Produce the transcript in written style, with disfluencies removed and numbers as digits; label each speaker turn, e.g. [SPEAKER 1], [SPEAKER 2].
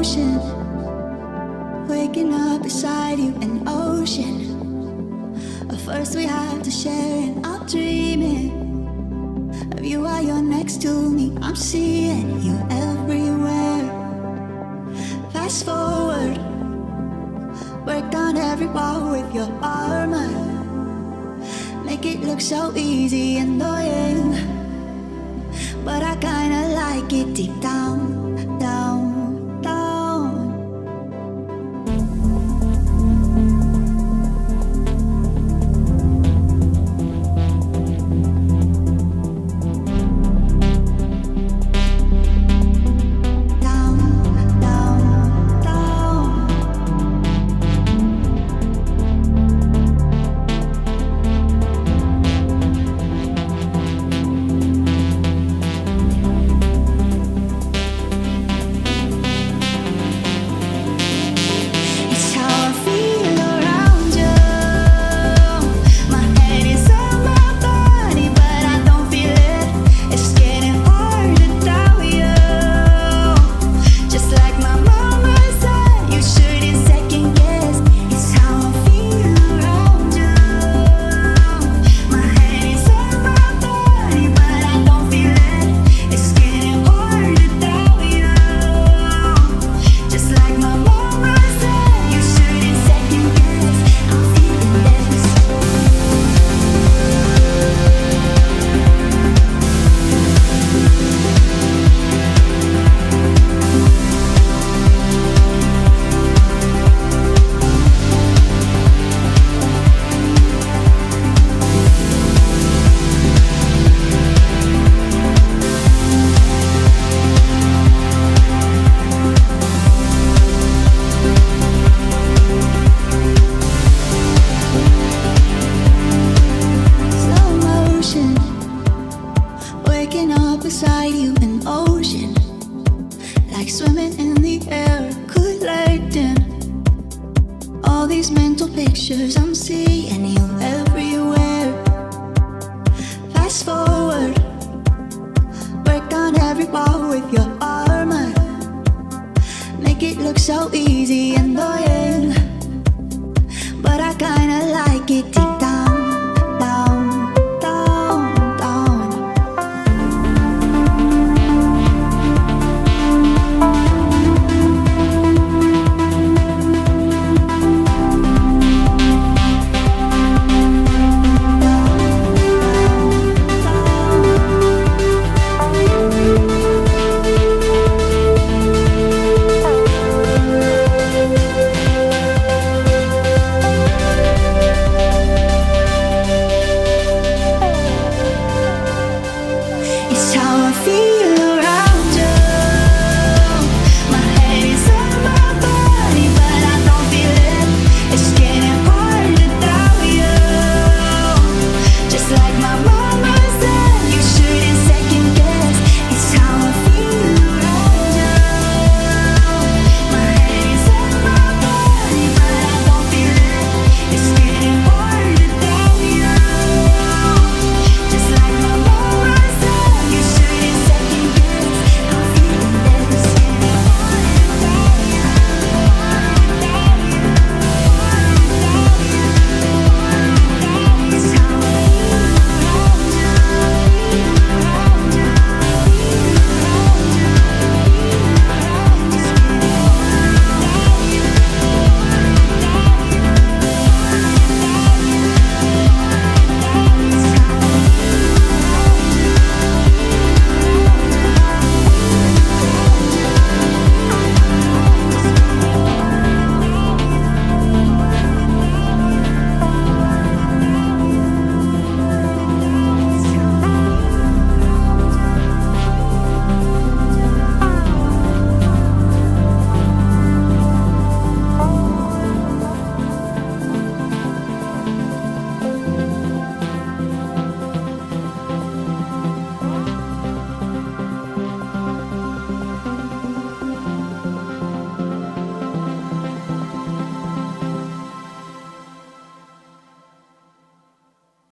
[SPEAKER 1] motion, waking up beside you, an ocean. First we have to share and I'm dreaming of you while you're next to me. I'm seeing you everywhere. Fast forward, break down every wall with your armor. Make it look so easy and annoying, but I kinda like it deep down, down, down. Beside you, an ocean, like swimming in the air, collecting all these mental pictures. I'm seeing you everywhere. Fast forward, break down every wall with your armor. Make it look so easy and annoying, but I kinda like it deep down, down. It's how I feel.